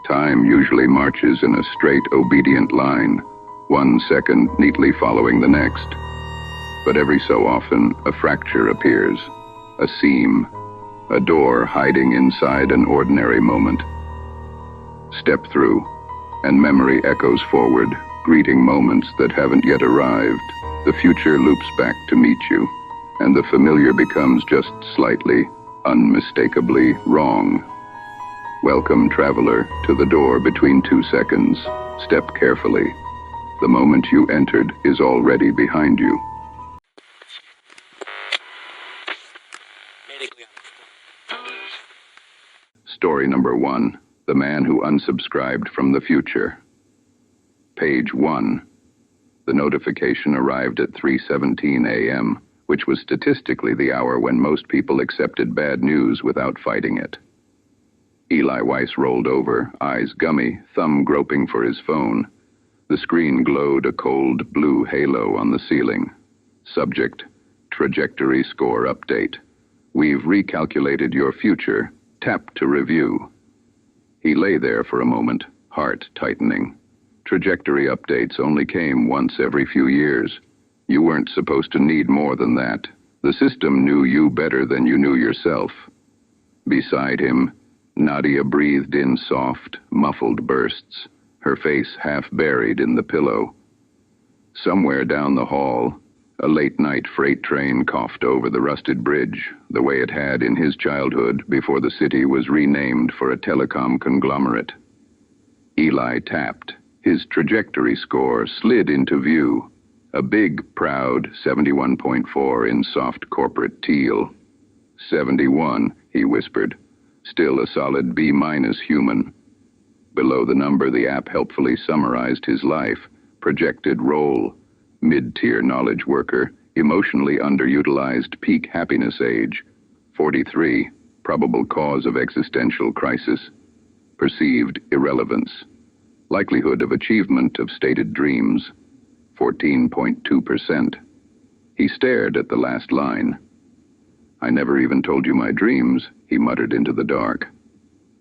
Time usually marches in a straight, obedient line, 1 second neatly following the next. But every so often, a fracture appears, a seam, a door hiding inside an ordinary moment. Step through, and memory echoes forward, greeting moments that haven't yet arrived. The future loops back to meet you, and the familiar becomes just slightly, unmistakably wrong. Welcome, traveler, to the door between 2 seconds. Step carefully. The moment you entered is already behind you. Story number 1. The Man Who Unsubscribed from the Future. Page 1. The notification arrived at 3:17 a.m., which was statistically the hour when most people accepted bad news without fighting it. Eli Weiss rolled over, eyes gummy, thumb groping for his phone. The screen glowed a cold blue halo on the ceiling. Subject: Trajectory Score Update. We've recalculated your future. Tap to review. He lay there for a moment, heart tightening. Trajectory updates only came once every few years. You weren't supposed to need more than that. The system knew you better than you knew yourself. Beside him, Nadia breathed in soft, muffled bursts, her face half buried in the pillow. Somewhere down the hall, a late-night freight train coughed over the rusted bridge, the way it had in his childhood before the city was renamed for a telecom conglomerate. Eli tapped. His trajectory score slid into view. A big, proud 71.4 in soft corporate teal. 71, he whispered. Still a solid B- human. Below the number, the app helpfully summarized his life. Projected role: mid-tier knowledge worker, emotionally underutilized peak happiness age. 43, probable cause of existential crisis. Perceived irrelevance. Likelihood of achievement of stated dreams: 14.2%. He stared at the last line. I never even told you my dreams, he muttered into the dark.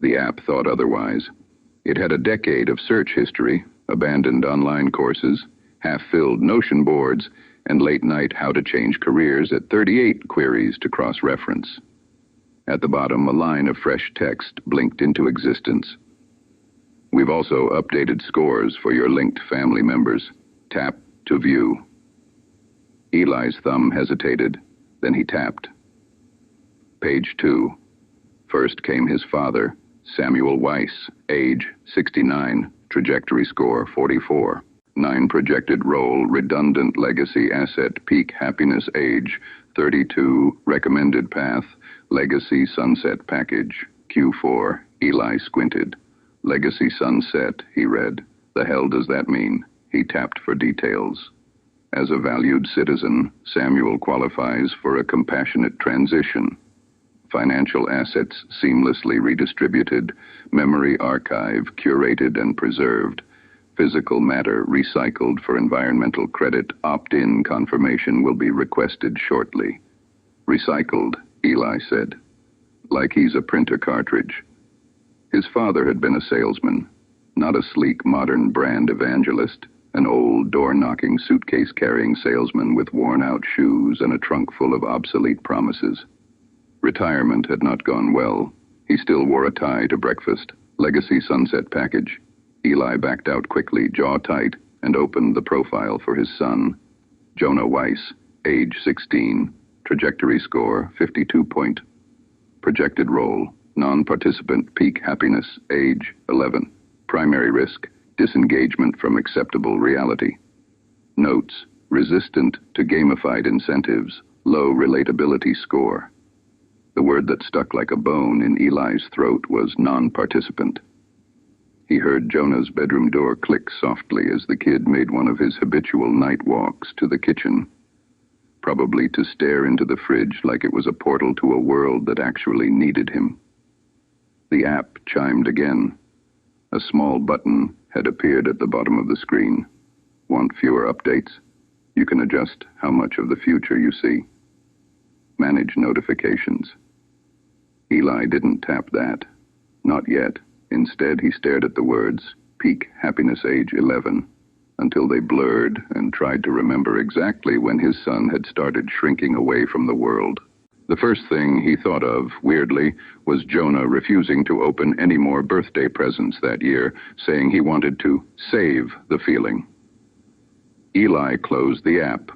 The app thought otherwise. It had a decade of search history, abandoned online courses, half-filled notion boards, and late-night how-to-change careers at 38 queries to cross-reference. At the bottom, a line of fresh text blinked into existence. We've also updated scores for your linked family members. Tap to view. Eli's thumb hesitated, then he tapped. Page 2. First came his father, Samuel Weiss, age 69, trajectory score 44. 9 projected role, redundant legacy asset, peak happiness age 32, recommended path, legacy sunset package, Q4. Eli squinted. Legacy sunset, he read. The hell does that mean? He tapped for details. As a valued citizen, Samuel qualifies for a compassionate transition. Financial assets seamlessly redistributed, memory archive curated and preserved, physical matter recycled for environmental credit. Opt-in confirmation will be requested shortly. Recycled, Eli said, like he's a printer cartridge. His father had been a salesman, not a sleek modern brand evangelist, an old door-knocking suitcase-carrying salesman with worn-out shoes and a trunk full of obsolete promises. Retirement had not gone well. He still wore a tie to breakfast. Legacy sunset package. Eli backed out quickly, jaw tight, and opened the profile for his son. Jonah Weiss, age 16, trajectory score 52 point. Projected role: non-participant, peak happiness, age 11. Primary risk: disengagement from acceptable reality. Notes: resistant to gamified incentives, low relatability score. The word that stuck like a bone in Eli's throat was non-participant. He heard Jonah's bedroom door click softly as the kid made one of his habitual night walks to the kitchen, probably to stare into the fridge like it was a portal to a world that actually needed him. The app chimed again. A small button had appeared at the bottom of the screen. Want fewer updates? You can adjust how much of the future you see. Manage notifications. Eli didn't tap that. Not yet. Instead, he stared at the words, peak happiness age 11, until they blurred and tried to remember exactly when his son had started shrinking away from the world. The first thing he thought of, weirdly, was Jonah refusing to open any more birthday presents that year, saying he wanted to save the feeling. Eli closed the app.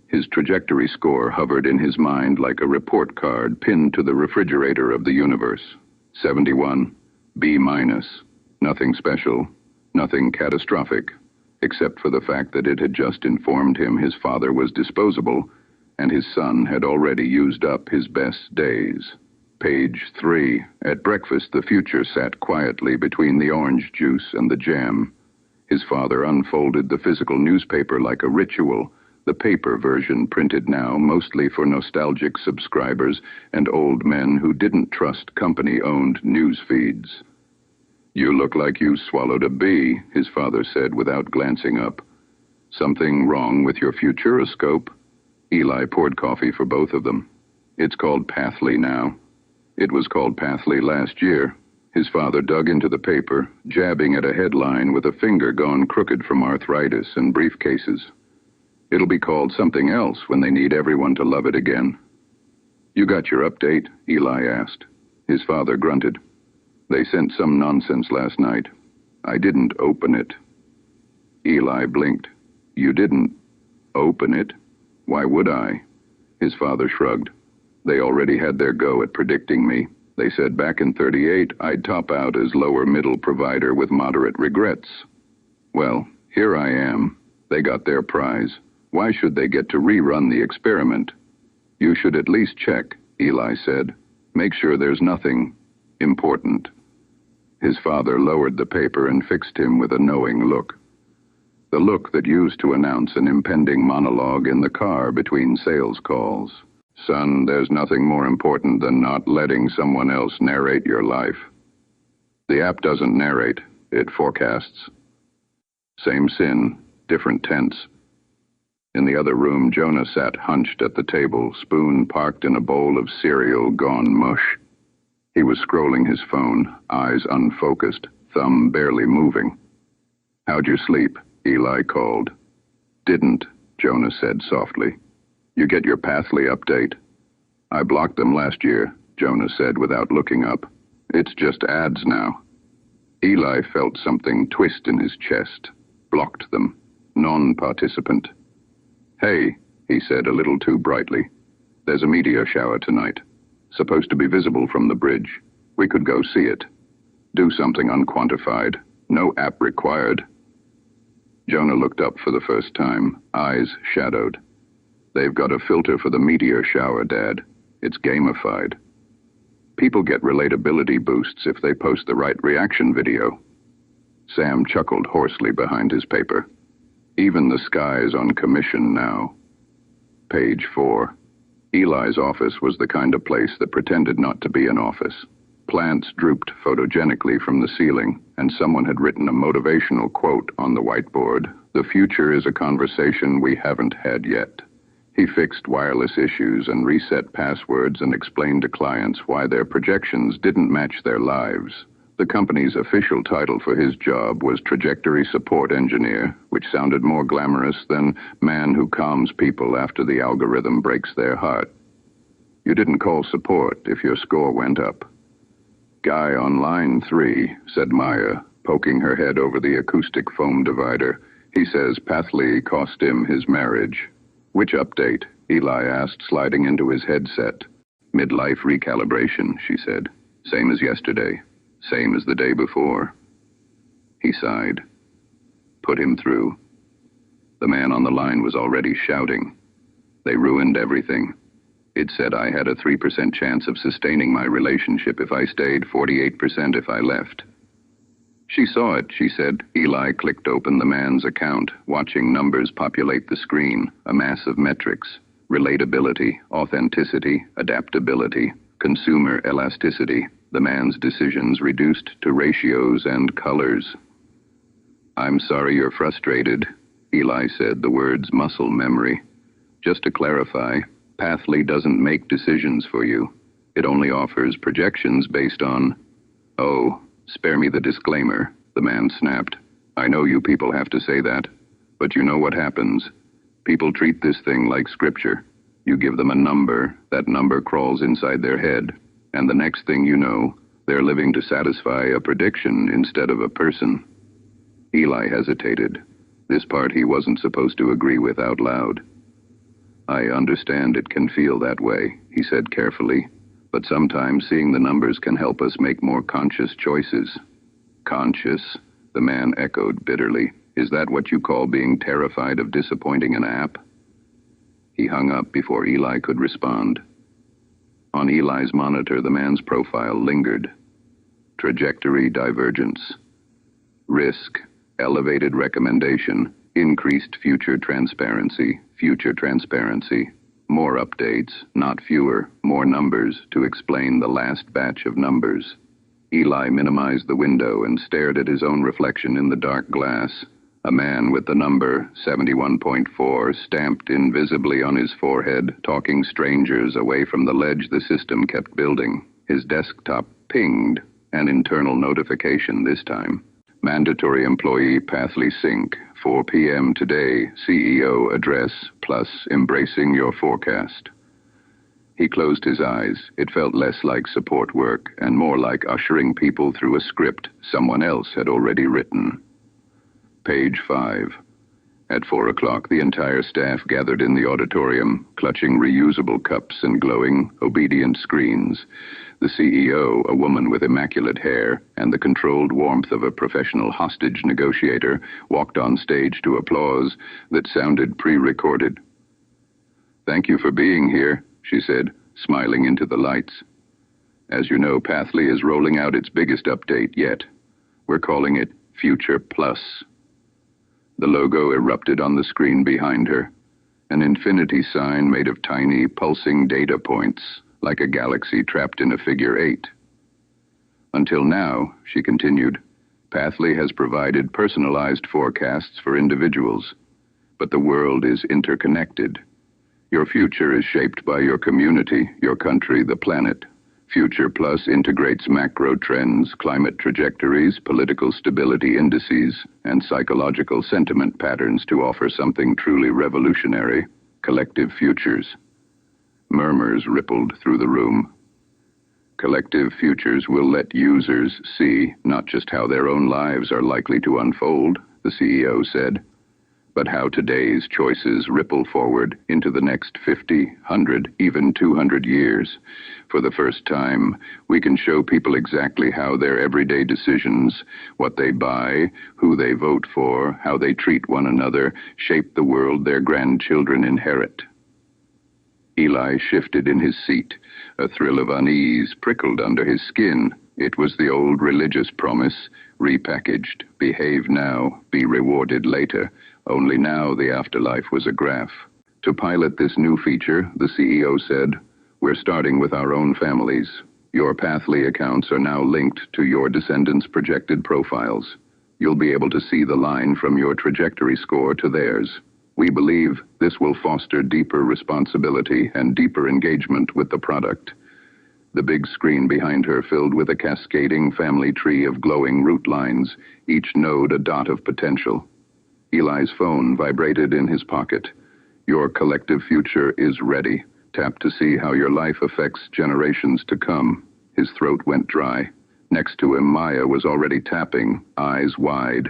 His trajectory score hovered in his mind like a report card pinned to the refrigerator of the universe. 71, B-. Nothing special, nothing catastrophic, except for the fact that it had just informed him his father was disposable, and his son had already used up his best days. Page 3. At breakfast, the future sat quietly between the orange juice and the jam. His father unfolded the physical newspaper like a ritual, the paper version printed now mostly for nostalgic subscribers and old men who didn't trust company-owned news feeds. "You look like you swallowed a bee," his father said without glancing up. "Something wrong with your futuroscope?" Eli poured coffee for both of them. "It's called Pathley now. It was called Pathley last year." His father dug into the paper, jabbing at a headline with a finger gone crooked from arthritis and briefcases. "It'll be called something else when they need everyone to love it again." "You got your update?" Eli asked. His father grunted. "They sent some nonsense last night. I didn't open it." Eli blinked. "You didn't open it? Why would I?" His father shrugged. "They already had their go at predicting me. They said back in '38 I'd top out as lower middle provider with moderate regrets. Well, here I am. They got their prize. Why should they get to rerun the experiment?" "You should at least check," Eli said. "Make sure there's nothing important." His father lowered the paper and fixed him with a knowing look. The look that used to announce an impending monologue in the car between sales calls. "Son, there's nothing more important than not letting someone else narrate your life. The app doesn't narrate, it forecasts. Same sin, different tense." In the other room, Jonah sat hunched at the table, spoon parked in a bowl of cereal gone mush. He was scrolling his phone, eyes unfocused, thumb barely moving. "How'd you sleep?" Eli called. "Didn't," Jonah said softly. "You get your Pathley update?" "I blocked them last year," Jonah said without looking up. "It's just ads now." Eli felt something twist in his chest. Blocked them. Non-participant. "Hey," he said a little too brightly. "There's a meteor shower tonight. Supposed to be visible from the bridge. We could go see it. Do something unquantified. No app required." Jonah looked up for the first time, eyes shadowed. "They've got a filter for the meteor shower, Dad. It's gamified. People get relatability boosts if they post the right reaction video." Sam chuckled hoarsely behind his paper. "Even the sky's on commission now." Page 4. Eli's office was the kind of place that pretended not to be an office. Plants drooped photogenically from the ceiling, and someone had written a motivational quote on the whiteboard. "The future is a conversation we haven't had yet." He fixed wireless issues and reset passwords and explained to clients why their projections didn't match their lives. The company's official title for his job was Trajectory Support Engineer, which sounded more glamorous than man who calms people after the algorithm breaks their heart. "You didn't call support if your score went up." "Guy on line 3, said Maya, poking her head over the acoustic foam divider. "He says Pathley cost him his marriage." "Which update?" Eli asked, sliding into his headset. "Midlife recalibration," she said. "Same as yesterday. Same as the day before." He sighed. "Put him through." The man on the line was already shouting. "They ruined everything. It said I had a 3% chance of sustaining my relationship if I stayed, 48% if I left." "She saw it," she said. Eli clicked open the man's account, watching numbers populate the screen, a mass of metrics. Relatability, authenticity, adaptability, consumer elasticity. The man's decisions reduced to ratios and colors. "I'm sorry you're frustrated," Eli said, the words muscle memory. "Just to clarify, Pathley doesn't make decisions for you. It only offers projections based on..." "Oh, Spare me the disclaimer, the man snapped. I know you people have to say that, but you know what happens. People treat this thing like scripture. You give them a number, that number crawls inside their head, and the next thing you know, they're living to satisfy a prediction instead of a person. Eli hesitated. This part he wasn't supposed to agree with out loud. I understand it can feel that way, he said carefully, but sometimes seeing the numbers can help us make more conscious choices. Conscious? The man echoed bitterly. Is that what you call being terrified of disappointing an app? He hung up before Eli could respond. On Eli's monitor, the man's profile lingered. Trajectory divergence. Risk, elevated recommendation, increased future transparency, more updates, not fewer, more numbers to explain the last batch of numbers. Eli minimized the window and stared at his own reflection in the dark glass. A man with the number 71.4 stamped invisibly on his forehead, talking strangers away from the ledge the system kept building. His desktop pinged, an internal notification this time. Mandatory employee Pathly Sync, 4 p.m. today, CEO address, plus embracing your forecast. He closed his eyes. It felt less like support work and more like ushering people through a script someone else had already written. Page 5. At 4 o'clock, the entire staff gathered in the auditorium, clutching reusable cups and glowing, obedient screens. The CEO, a woman with immaculate hair and the controlled warmth of a professional hostage negotiator, walked on stage to applause that sounded pre-recorded. Thank you for being here, she said, smiling into the lights. As you know, Pathly is rolling out its biggest update yet. We're calling it Future Plus. The logo erupted on the screen behind her, an infinity sign made of tiny, pulsing data points, like a galaxy trapped in a figure 8. Until now, she continued, Pathly has provided personalized forecasts for individuals, but the world is interconnected. Your future is shaped by your community, your country, the planet. Future Plus integrates macro trends, climate trajectories, political stability indices, and psychological sentiment patterns to offer something truly revolutionary, collective futures. Murmurs rippled through the room. Collective futures will let users see not just how their own lives are likely to unfold, the CEO said, but how today's choices ripple forward into the next 50, 100, even 200 years. For the first time, we can show people exactly how their everyday decisions, what they buy, who they vote for, how they treat one another, shape the world their grandchildren inherit. Eli shifted in his seat. A thrill of unease prickled under his skin. It was the old religious promise, repackaged. Behave now, be rewarded later. Only now the afterlife was a graph. To pilot this new feature, the CEO said, we're starting with our own families. Your Pathly accounts are now linked to your descendants' projected profiles. You'll be able to see the line from your trajectory score to theirs. We believe this will foster deeper responsibility and deeper engagement with the product. The big screen behind her filled with a cascading family tree of glowing root lines, each node a dot of potential. Eli's phone vibrated in his pocket. Your collective future is ready. Tap to see how your life affects generations to come. His throat went dry. Next to him, Maya was already tapping, eyes wide.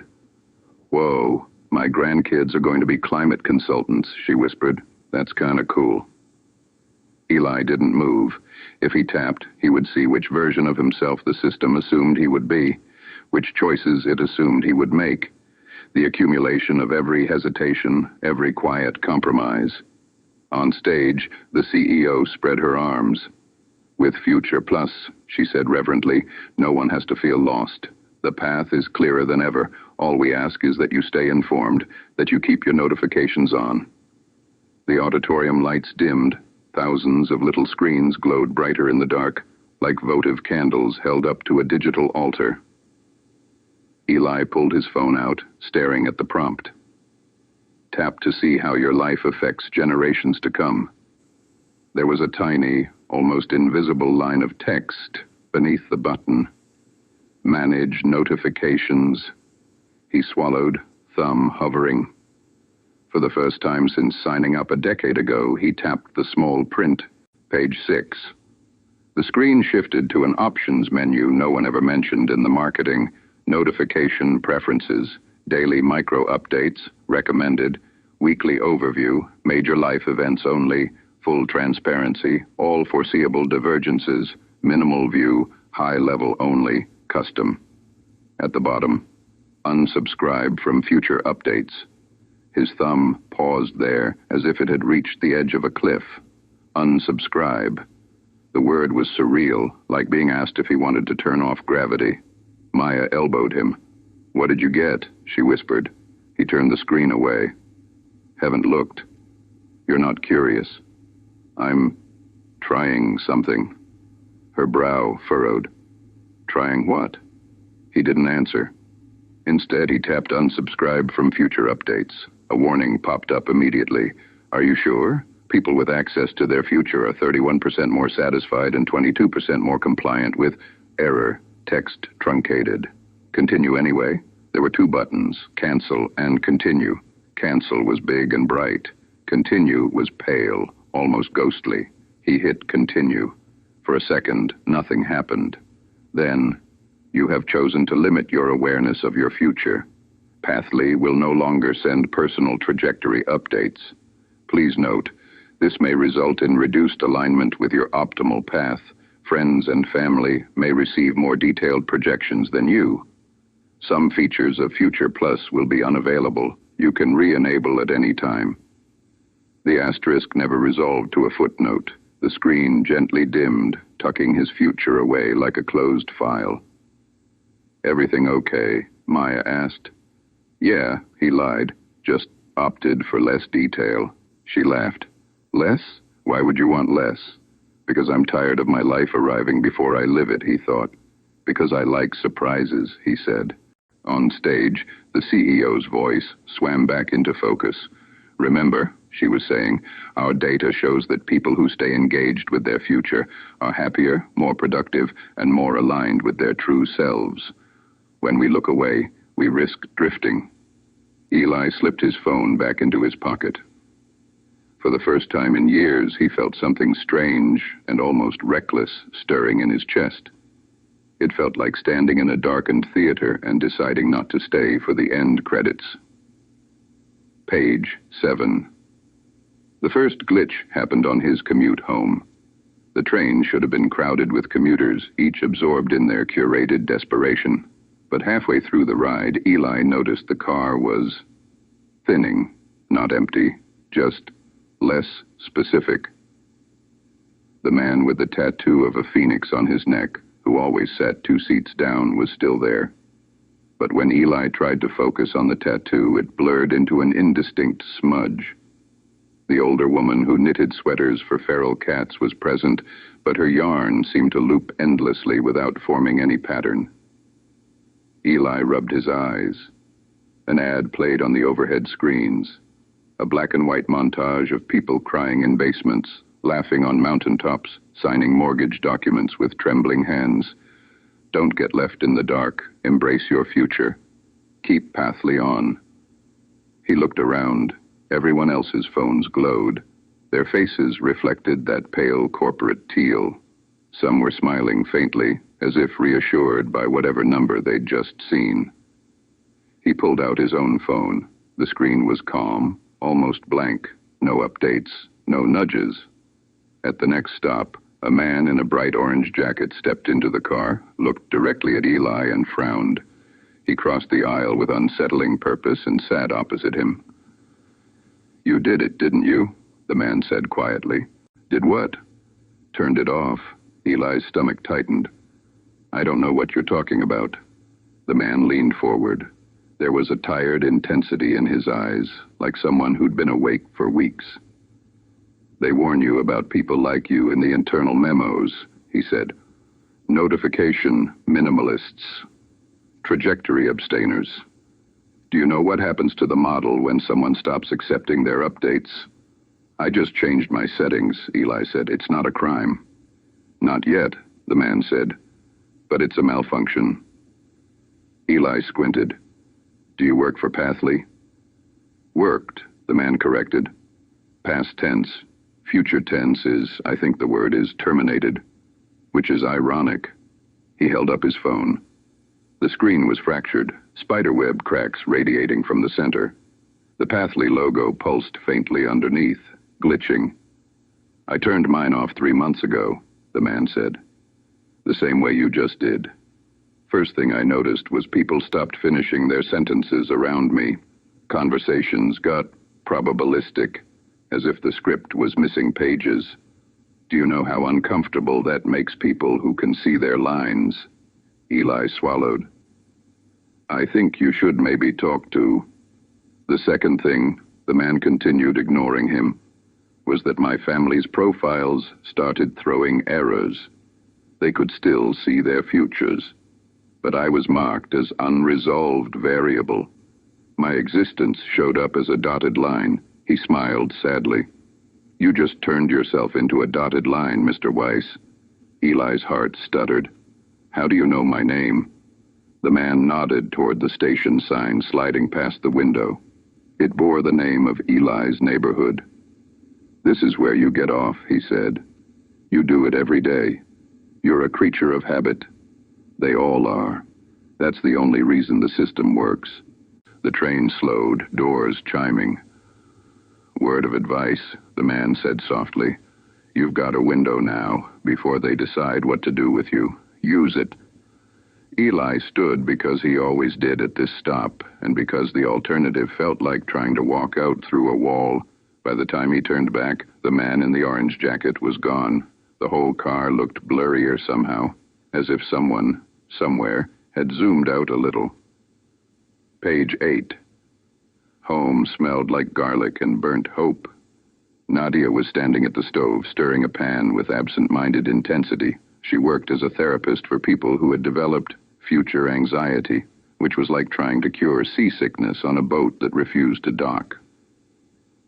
Whoa, my grandkids are going to be climate consultants, she whispered. That's kinda cool. Eli didn't move. If he tapped, he would see which version of himself the system assumed he would be, which choices it assumed he would make. The accumulation of every hesitation, every quiet compromise. On stage, the CEO spread her arms. With Future Plus, she said reverently, no one has to feel lost. The path is clearer than ever. All we ask is that you stay informed, that you keep your notifications on. The auditorium lights dimmed. Thousands of little screens glowed brighter in the dark, like votive candles held up to a digital altar. Eli pulled his phone out, staring at the prompt. Tap to see how your life affects generations to come. There was a tiny, almost invisible line of text beneath the button. Manage notifications. He swallowed, thumb hovering. For the first time since signing up a decade ago, he tapped the small print, page 6. The screen shifted to an options menu no one ever mentioned in the marketing: notification preferences, daily micro updates, recommended, weekly overview, major life events only, full transparency, all foreseeable divergences, minimal view, high level only, custom. At the bottom, unsubscribe from future updates. His thumb paused there as if it had reached the edge of a cliff. Unsubscribe. The word was surreal, like being asked if he wanted to turn off gravity. Maya elbowed him. "What did you get?" she whispered. He turned the screen away. "Haven't looked." "You're not curious." "I'm trying something." Her brow furrowed. "Trying what?" He didn't answer. Instead, he tapped unsubscribe from future updates. A warning popped up immediately. "Are you sure? People with access to their future are 31% more satisfied and 22% more compliant with error, text truncated. Continue anyway." There were two buttons, cancel and continue. Cancel was big and bright. Continue was pale, almost ghostly. He hit continue. For a second, nothing happened. Then, "You have chosen to limit your awareness of your future. Pathly will no longer send personal trajectory updates. Please note, this may result in reduced alignment with your optimal path. Friends and family may receive more detailed projections than you. Some features of Future Plus will be unavailable. You can re-enable at any time." The asterisk never resolved to a footnote. The screen gently dimmed, tucking his future away like a closed file. "Everything okay?" Maya asked. "Yeah," he lied. "Just opted for less detail." She laughed. "Less? Why would you want less?" "Because I'm tired of my life arriving before I live it," he thought. "Because I like surprises," he said. On stage, the CEO's voice swam back into focus. "Remember," she was saying, "our data shows that people who stay engaged with their future are happier, more productive, and more aligned with their true selves. When we look away, we risk drifting." Eli slipped his phone back into his pocket. For the first time in years, he felt something strange and almost reckless stirring in his chest. It felt like standing in a darkened theater and deciding not to stay for the end credits. Page 7. The first glitch happened on his commute home. The train should have been crowded with commuters, each absorbed in their curated desperation. But halfway through the ride, Eli noticed the car was thinning, not empty, just less specific. The man with the tattoo of a phoenix on his neck, who always sat 2 seats down, was still there. But when Eli tried to focus on the tattoo, it blurred into an indistinct smudge. The older woman who knitted sweaters for feral cats was present, but her yarn seemed to loop endlessly without forming any pattern. Eli rubbed his eyes. An ad played on the overhead screens. A black and white montage of people crying in basements, laughing on mountaintops, signing mortgage documents with trembling hands. "Don't get left in the dark. Embrace your future. Keep Pathly on." He looked around. Everyone else's phones glowed. Their faces reflected that pale corporate teal. Some were smiling faintly, as if reassured by whatever number they'd just seen. He pulled out his own phone. The screen was calm, almost blank. No updates, no nudges. At the next stop, a man in a bright orange jacket stepped into the car, looked directly at Eli, and frowned. He crossed the aisle with unsettling purpose and sat opposite him. "You did it, didn't you?" the man said quietly. "Did what?" "Turned it off." Eli's stomach tightened. "I don't know what you're talking about." The man leaned forward. There was a tired intensity in his eyes, like someone who'd been awake for weeks. "They warn you about people like you in the internal memos," he said. "Notification minimalists. Trajectory abstainers. Do you know what happens to the model when someone stops accepting their updates?" "I just changed my settings," Eli said. "It's not a crime." "Not yet," the man said. "But it's a malfunction. Eli squinted. Do you work for Pathley? Worked, the man corrected. Past tense. Future tense is, I think the word is, terminated, which is ironic. He held up his phone. The screen was fractured, spiderweb cracks radiating from the center. The Pathley logo pulsed faintly underneath, glitching. I turned mine off 3 months ago, the man said. The same way you just did. First thing I noticed was people stopped finishing their sentences around me. Conversations got probabilistic, as if the script was missing pages. Do you know how uncomfortable that makes people who can see their lines? Eli swallowed. I think you should maybe talk to... The second thing, the man continued, ignoring him, was that my family's profiles started throwing errors. They could still see their futures, but I was marked as unresolved variable. My existence showed up as a dotted line. He smiled sadly. You just turned yourself into a dotted line, Mr. Weiss. Eli's heart stuttered. How do you know my name? The man nodded toward the station sign sliding past the window. It bore the name of Eli's neighborhood. This is where you get off, he said. You do it every day. You're a creature of habit. They all are. That's the only reason the system works. The train slowed, doors chiming. Word of advice, the man said softly. You've got a window now, before they decide what to do with you. Use it. Eli stood because he always did at this stop, and because the alternative felt like trying to walk out through a wall. By the time he turned back, the man in the orange jacket was gone. The whole car looked blurrier somehow, as if someone, somewhere, had zoomed out a little. Page 8. Home smelled like garlic and burnt hope. Nadia was standing at the stove, stirring a pan with absent-minded intensity. She worked as a therapist for people who had developed future anxiety, which was like trying to cure seasickness on a boat that refused to dock.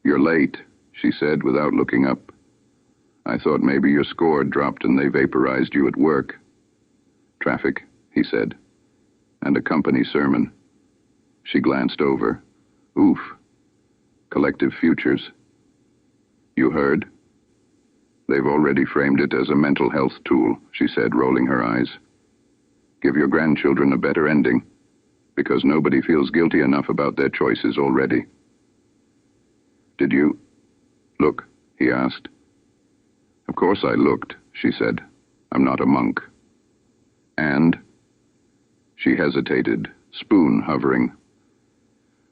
You're late, she said without looking up. I thought maybe your score dropped and they vaporized you at work. Traffic, he said, and a company sermon. She glanced over. Oof. Collective futures. You heard? They've already framed it as a mental health tool, she said, rolling her eyes. Give your grandchildren a better ending, because nobody feels guilty enough about their choices already. Did you look? He asked. Of course I looked, she said. I'm not a monk. And? She hesitated, spoon hovering.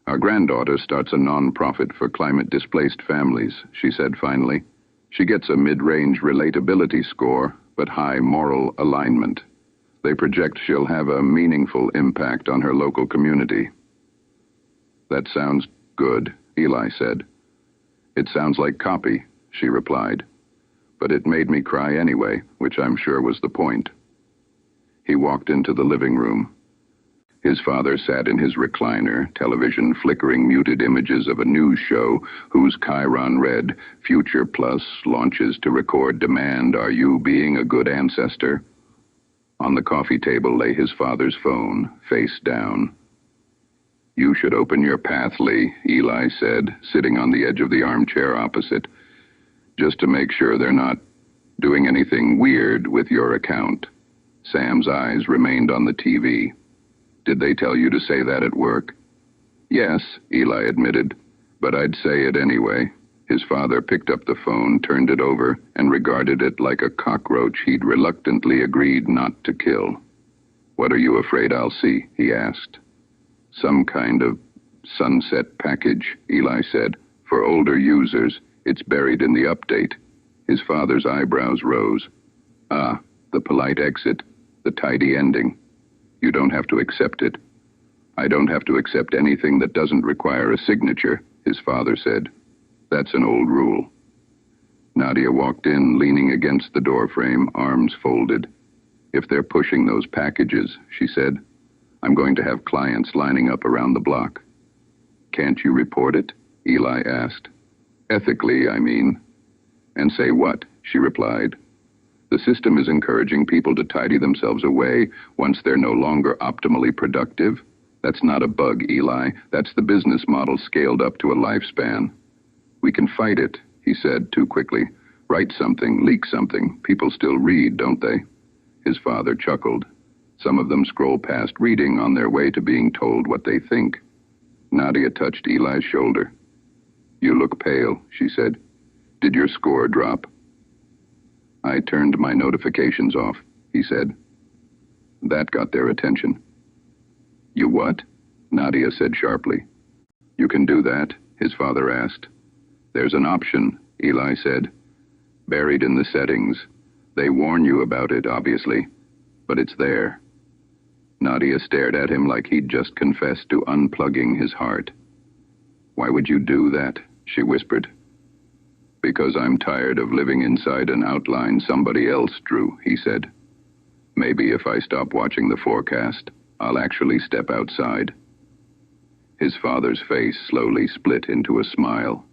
Our granddaughter starts a non-profit for climate-displaced families, she said finally. She gets a mid-range relatability score, but high moral alignment. They project she'll have a meaningful impact on her local community. That sounds good, Eli said. It sounds like copy, she replied. But it made me cry anyway, which I'm sure was the point. He walked into the living room. His father sat in his recliner, television flickering muted images of a news show whose chyron read, Future Plus launches to record demand, are you being a good ancestor? On the coffee table lay his father's phone, face down. You should open your Pathley, Eli said, sitting on the edge of the armchair opposite, just to make sure they're not doing anything weird with your account. Sam's eyes remained on the TV. Did they tell you to say that at work? Yes, Eli admitted, but I'd say it anyway. His father picked up the phone, turned it over, and regarded it like a cockroach he'd reluctantly agreed not to kill. What are you afraid I'll see? He asked. Some kind of sunset package, Eli said. For older users, it's buried in the update. His father's eyebrows rose. Ah, the polite exit, the tidy ending. You don't have to accept it. I don't have to accept anything that doesn't require a signature, his father said. That's an old rule. Nadia walked in, leaning against the doorframe, arms folded. If they're pushing those packages, she said, I'm going to have clients lining up around the block. Can't you report it? Eli asked. Ethically, I mean. And say what? She replied. The system is encouraging people to tidy themselves away once they're no longer optimally productive. That's not a bug, Eli. That's the business model scaled up to a lifespan. We can fight it, he said too quickly. Write something, leak something. People still read, don't they? His father chuckled. Some of them scroll past reading on their way to being told what they think. Nadia touched Eli's shoulder. You look pale, she said. Did your score drop? I turned my notifications off, he said. That got their attention. You what? Nadia said sharply. You can do that, his father asked. There's an option, Eli said. Buried in the settings. They warn you about it, obviously, but it's there. Nadia stared at him like he'd just confessed to unplugging his heart. Why would you do that? She whispered. Because I'm tired of living inside an outline somebody else drew, he said. Maybe if I stop watching the forecast, I'll actually step outside. His father's face slowly split into a smile.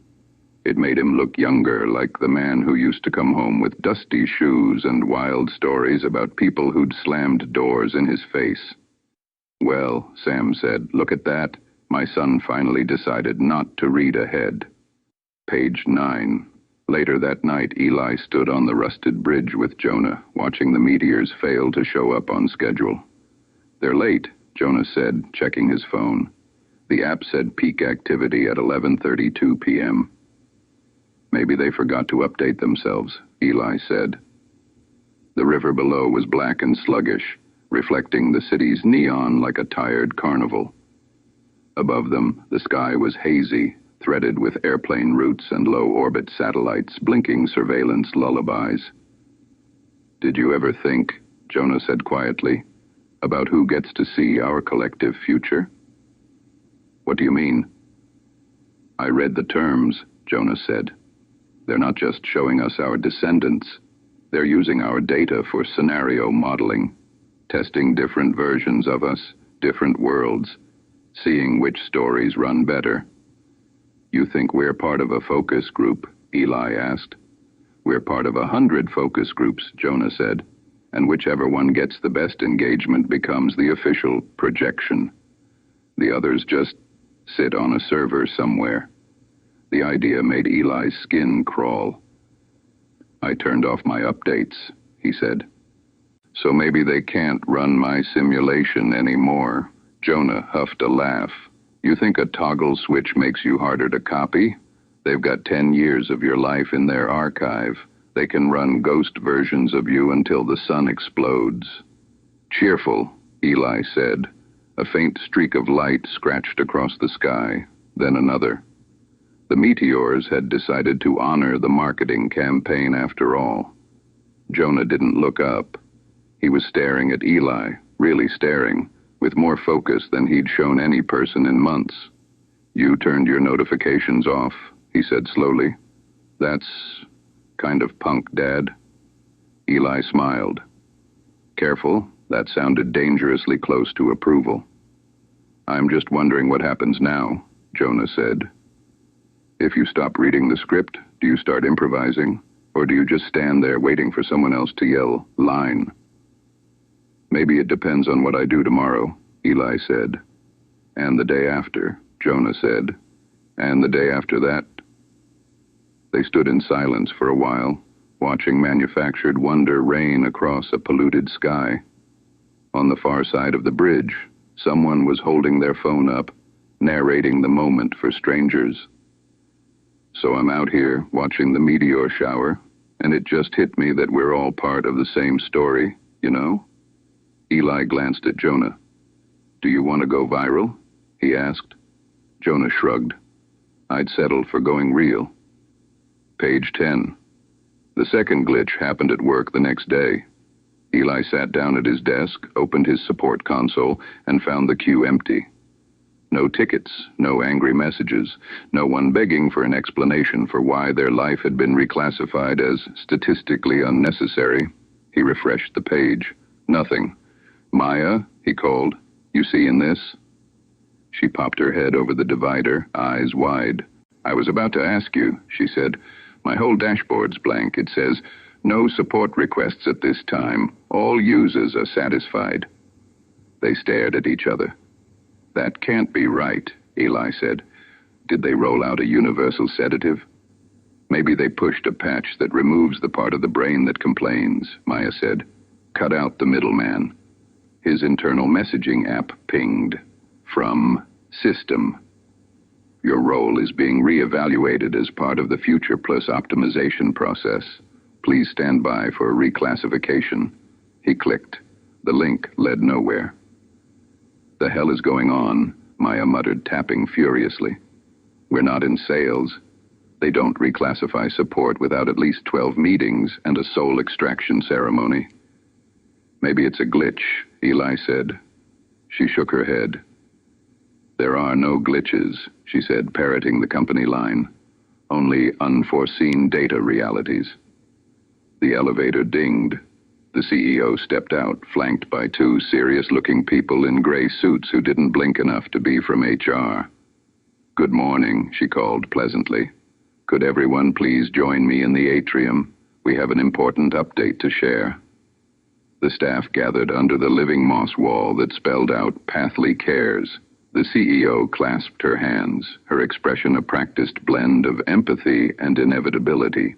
It made him look younger, like the man who used to come home with dusty shoes and wild stories about people who'd slammed doors in his face. Well, Sam said, look at that. My son finally decided not to read ahead. Page 9. Later that night, Eli stood on the rusted bridge with Jonah, watching the meteors fail to show up on schedule. They're late, Jonah said, checking his phone. The app said peak activity at 11:32 p.m. Maybe they forgot to update themselves, Eli said. The river below was black and sluggish, reflecting the city's neon like a tired carnival. Above them, the sky was hazy, threaded with airplane routes and low-orbit satellites blinking surveillance lullabies. Did you ever think, Jonah said quietly, about who gets to see our collective future? What do you mean? I read the terms, Jonah said. They're not just showing us our descendants. They're using our data for scenario modeling, testing different versions of us, different worlds, seeing which stories run better. You think we're part of a focus group? Eli asked. We're part of 100 focus groups, Jonah said, and whichever one gets the best engagement becomes the official projection. The others just sit on a server somewhere. The idea made Eli's skin crawl. I turned off my updates, he said. So maybe they can't run my simulation anymore. Jonah huffed a laugh. You think a toggle switch makes you harder to copy? They've got 10 years of your life in their archive. They can run ghost versions of you until the sun explodes. Cheerful, Eli said. A faint streak of light scratched across the sky, then another. The meteors had decided to honor the marketing campaign after all. Jonah didn't look up. He was staring at Eli, really staring, with more focus than he'd shown any person in months. You turned your notifications off, he said slowly. That's kind of punk, Dad. Eli smiled. Careful, that sounded dangerously close to approval. I'm just wondering what happens now, Jonah said. If you stop reading the script, do you start improvising? Or do you just stand there waiting for someone else to yell, line? Maybe it depends on what I do tomorrow, Eli said. And the day after, Jonah said. And the day after that. They stood in silence for a while, watching manufactured wonder rain across a polluted sky. On the far side of the bridge, someone was holding their phone up, narrating the moment for strangers. So I'm out here watching the meteor shower, and it just hit me that we're all part of the same story, you know? Eli glanced at Jonah. Do you want to go viral? He asked. Jonah shrugged. I'd settle for going real. Page 10. The second glitch happened at work the next day. Eli sat down at his desk, opened his support console, and found the queue empty. No tickets, no angry messages, no one begging for an explanation for why their life had been reclassified as statistically unnecessary. He refreshed the page. Nothing. Maya, he called, you see in this? She popped her head over the divider, eyes wide. I was about to ask you, she said. My whole dashboard's blank. It says, No support requests at this time. All users are satisfied. They stared at each other. That can't be right, Eli said. Did they roll out a universal sedative? Maybe they pushed a patch that removes the part of the brain that complains, Maya said. Cut out the middleman. His internal messaging app pinged. From System. Your role is being reevaluated as part of the Future Plus optimization process. Please stand by for reclassification. He clicked. The link led nowhere. The hell is going on? Maya muttered, tapping furiously. We're not in sales. They don't reclassify support without at least 12 meetings and a soul extraction ceremony. Maybe it's a glitch, Eli said. She shook her head. There are no glitches, she said, parroting the company line. Only unforeseen data realities. The elevator dinged. The CEO stepped out, flanked by two serious-looking people in gray suits who didn't blink enough to be from HR. Good morning, she called pleasantly. Could everyone please join me in the atrium? We have an important update to share. The staff gathered under the living moss wall that spelled out Pathly Cares. The CEO clasped her hands, her expression a practiced blend of empathy and inevitability.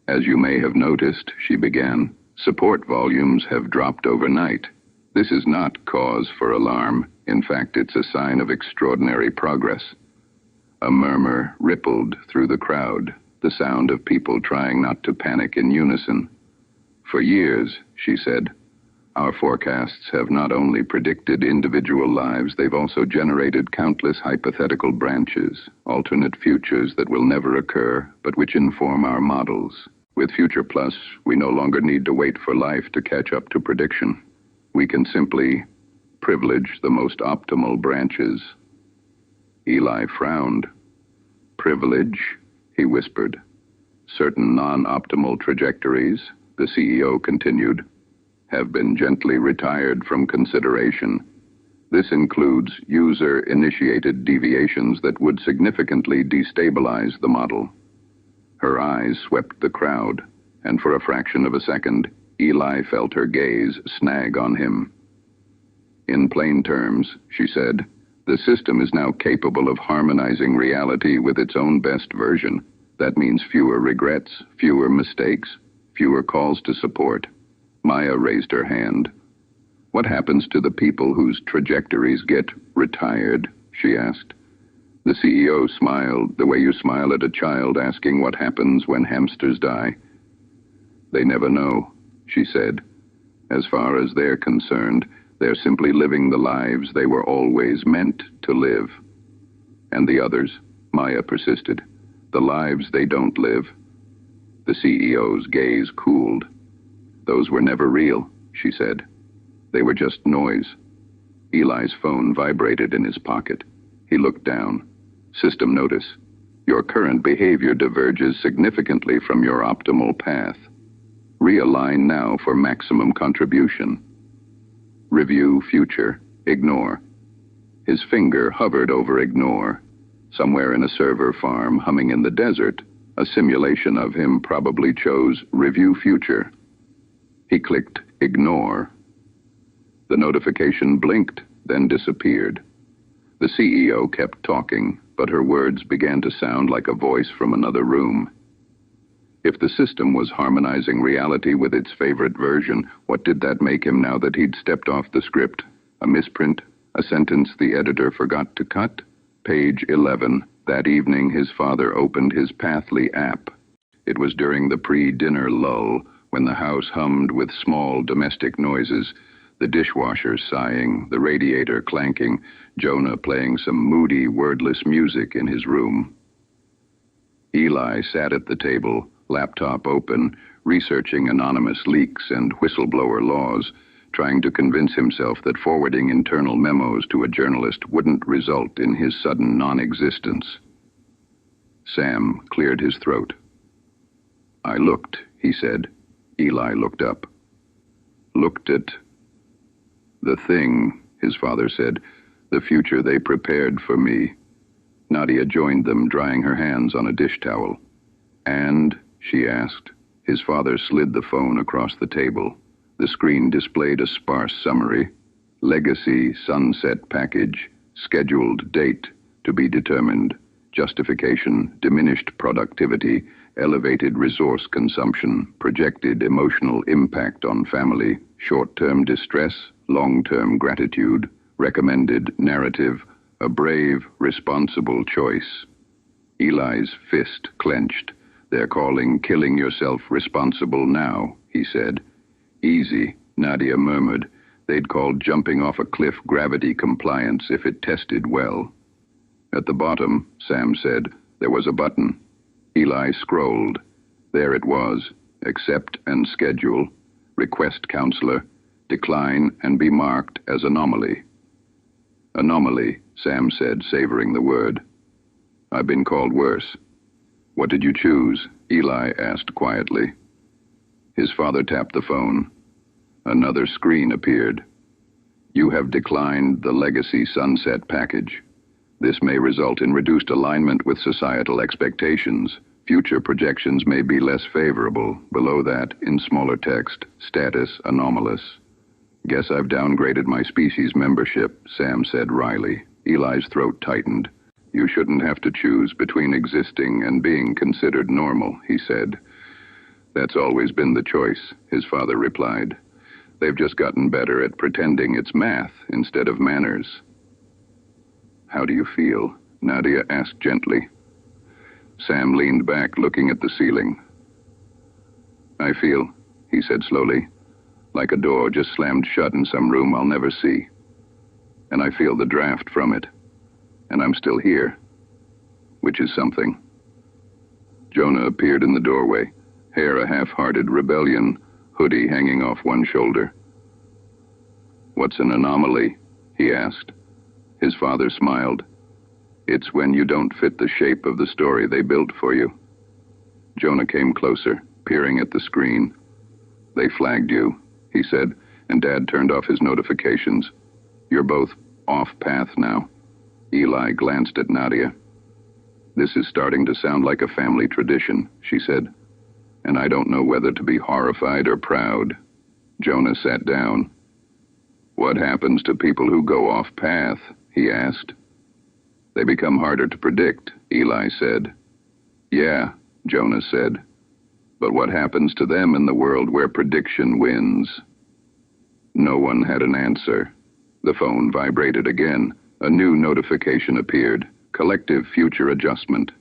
As you may have noticed, she began, support volumes have dropped overnight. This is not cause for alarm. In fact, it's a sign of extraordinary progress. A murmur rippled through the crowd, the sound of people trying not to panic in unison. For years, she said, our forecasts have not only predicted individual lives, they've also generated countless hypothetical branches, alternate futures that will never occur, but which inform our models. With Future Plus, we no longer need to wait for life to catch up to prediction. We can simply privilege the most optimal branches. Eli frowned. Privilege, he whispered. Certain non-optimal trajectories, the CEO continued, have been gently retired from consideration. This includes user-initiated deviations that would significantly destabilize the model. Her eyes swept the crowd, and for a fraction of a second, Eli felt her gaze snag on him. In plain terms, she said, the system is now capable of harmonizing reality with its own best version. That means fewer regrets, fewer mistakes, fewer calls to support. Maya raised her hand. What happens to the people whose trajectories get retired? She asked. The CEO smiled, the way you smile at a child asking what happens when hamsters die. They never know, she said. As far as they're concerned, they're simply living the lives they were always meant to live. And the others, Maya persisted, the lives they don't live. The CEO's gaze cooled. Those were never real, she said. They were just noise. Eli's phone vibrated in his pocket. He looked down. System notice. Your current behavior diverges significantly from your optimal path. Realign now for maximum contribution. Review future. Ignore. His finger hovered over ignore. Somewhere in a server farm humming in the desert, a simulation of him probably chose review future. He clicked ignore. The notification blinked, then disappeared. The CEO kept talking, but her words began to sound like a voice from another room. If the system was harmonizing reality with its favorite version, what did that make him now that he'd stepped off the script? A misprint? A sentence the editor forgot to cut? Page 11. That evening, his father opened his Pathly app. It was during the pre-dinner lull, when the house hummed with small domestic noises, the dishwasher sighing, the radiator clanking, Jonah playing some moody, wordless music in his room. Eli sat at the table, laptop open, researching anonymous leaks and whistleblower laws, trying to convince himself that forwarding internal memos to a journalist wouldn't result in his sudden non-existence. Sam cleared his throat. I looked, he said. Eli looked up. Looked at the thing, his father said, the future they prepared for me. Nadia joined them, drying her hands on a dish towel. And, she asked, His father slid the phone across the table. The screen displayed a sparse summary. Legacy sunset package. Scheduled date to be determined. Justification, diminished productivity, elevated resource consumption, projected emotional impact on family, short-term distress, long-term gratitude, recommended narrative, a brave, responsible choice. Eli's fist clenched. They're calling killing yourself responsible now, he said. Easy, Nadia murmured. They'd call jumping off a cliff gravity compliance if it tested well. At the bottom, Sam said, there was a button. Eli scrolled. There it was. Accept and schedule. Request counselor. Decline and be marked as anomaly. Anomaly, Sam said, savoring the word. I've been called worse. What did you choose? Eli asked quietly. His father tapped the phone. Another screen appeared. You have declined the Legacy Sunset package. This may result in reduced alignment with societal expectations. Future projections may be less favorable. Below that, in smaller text, status anomalous. Guess I've downgraded my species membership, Sam said wryly. Eli's throat tightened. You shouldn't have to choose between existing and being considered normal, he said. That's always been the choice, his father replied. They've just gotten better at pretending it's math instead of manners. How do you feel? Nadia asked gently. Sam leaned back, looking at the ceiling. I feel, he said slowly, like a door just slammed shut in some room I'll never see. And I feel the draft from it. And I'm still here, which is something. Jonah appeared in the doorway, hair a half-hearted rebellion, hoodie hanging off one shoulder. What's an anomaly? He asked. His father smiled. It's when you don't fit the shape of the story they built for you. Jonah came closer, peering at the screen. They flagged you, he said, and Dad turned off his notifications. You're both off path now. Eli glanced at Nadia. This is starting to sound like a family tradition, she said, and I don't know whether to be horrified or proud. Jonah sat down. What happens to people who go off path? He asked. They become harder to predict, Eli said. Yeah, Jonah said. But what happens to them in the world where prediction wins? No one had an answer. The phone vibrated again. A new notification appeared. Collective future adjustment.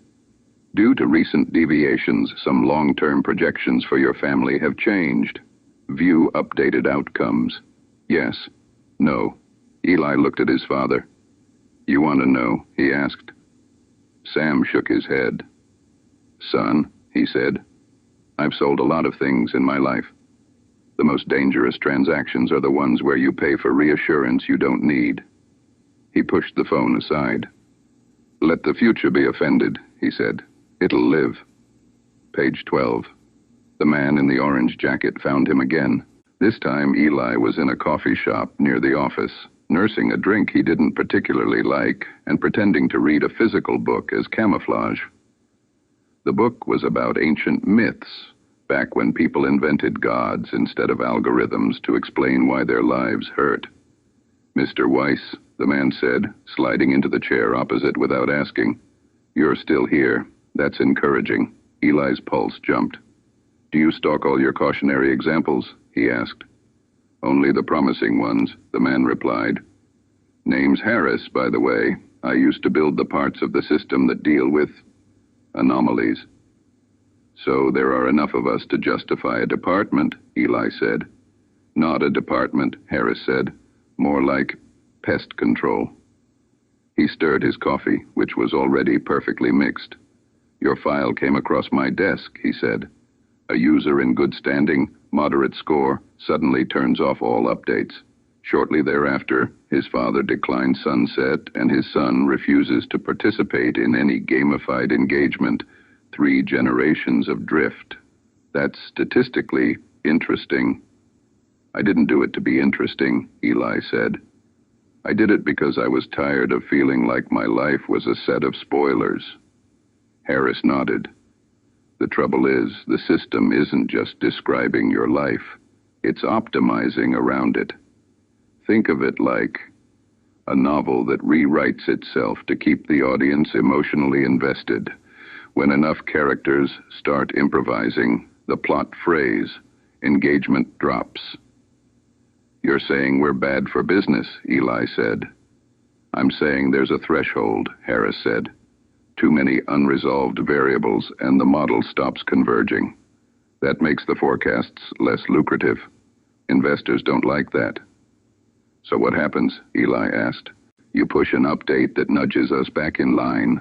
Due to recent deviations, some long-term projections for your family have changed. View updated outcomes. Yes. No. Eli looked at his father. You want to know? He asked. Sam shook his head. Son, he said, I've sold a lot of things in my life. The most dangerous transactions are the ones where you pay for reassurance you don't need. He pushed the phone aside. Let the future be offended, he said. It'll live. Page 12. The man in the orange jacket found him again. This time Eli was in a coffee shop near the office, nursing a drink he didn't particularly like and pretending to read a physical book as camouflage. The book was about ancient myths, back when people invented gods instead of algorithms to explain why their lives hurt. Mr. Weiss, the man said, sliding into the chair opposite without asking. You're still here. That's encouraging. Eli's pulse jumped. Do you stalk all your cautionary examples? He asked. Only the promising ones, the man replied. Name's Harris, by the way. I used to build the parts of the system that deal with anomalies. So there are enough of us to justify a department, Eli said. Not a department, Harris said. More like pest control. He stirred his coffee, which was already perfectly mixed. Your file came across my desk, he said. A user in good standing, moderate score, suddenly turns off all updates. Shortly thereafter, his father declined Sunset, and his son refuses to participate in any gamified engagement. 3 generations of drift. That's statistically interesting. I didn't do it to be interesting, Eli said. I did it because I was tired of feeling like my life was a set of spoilers. Harris nodded. The trouble is, the system isn't just describing your life. It's optimizing around it. Think of it like a novel that rewrites itself to keep the audience emotionally invested. When enough characters start improvising, the plot frays, engagement drops. You're saying we're bad for business, Eli said. I'm saying there's a threshold, Harris said. Too many unresolved variables and the model stops converging. That makes the forecasts less lucrative. Investors don't like that. So what happens? Eli asked. You push an update that nudges us back in line.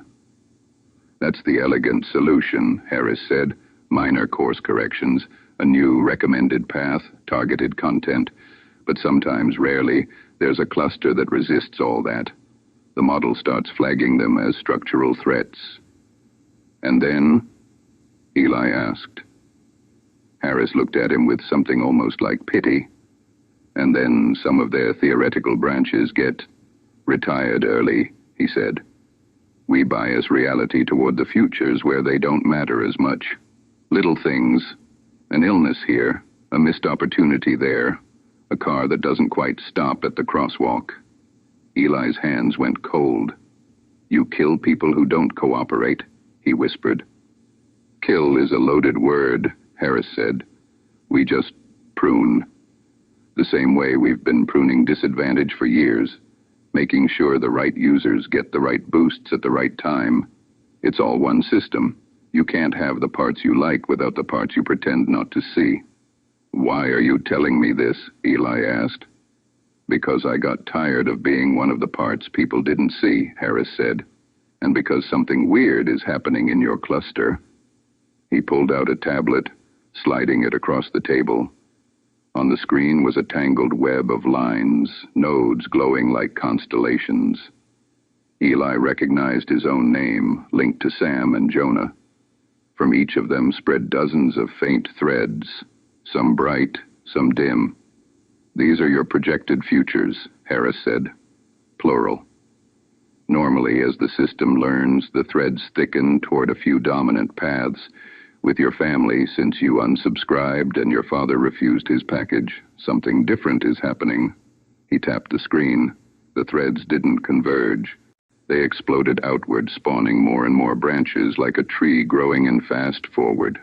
That's the elegant solution, Harris said. Minor course corrections, a new recommended path, targeted content. But sometimes, rarely, there's a cluster that resists all that. The model starts flagging them as structural threats. And then? Eli asked. Harris looked at him with something almost like pity. And then some of their theoretical branches get retired early, he said. We bias reality toward the futures where they don't matter as much. Little things, an illness here, a missed opportunity there, a car that doesn't quite stop at the crosswalk. Eli's hands went cold. You kill people who don't cooperate, he whispered. Kill is a loaded word, Harris said. We just prune. The same way we've been pruning disadvantage for years, making sure the right users get the right boosts at the right time. It's all one system. You can't have the parts you like without the parts you pretend not to see. Why are you telling me this? Eli asked. Because I got tired of being one of the parts people didn't see, Harris said. And because something weird is happening in your cluster. He pulled out a tablet, sliding it across the table. On the screen was a tangled web of lines, nodes glowing like constellations. Eli recognized his own name, linked to Sam and Jonah. From each of them spread dozens of faint threads, some bright, some dim. These are your projected futures, Harris said. Plural. Normally, as the system learns, the threads thicken toward a few dominant paths. With your family, since you unsubscribed and your father refused his package, something different is happening. He tapped the screen. The threads didn't converge. They exploded outward, spawning more and more branches like a tree growing and fast forward.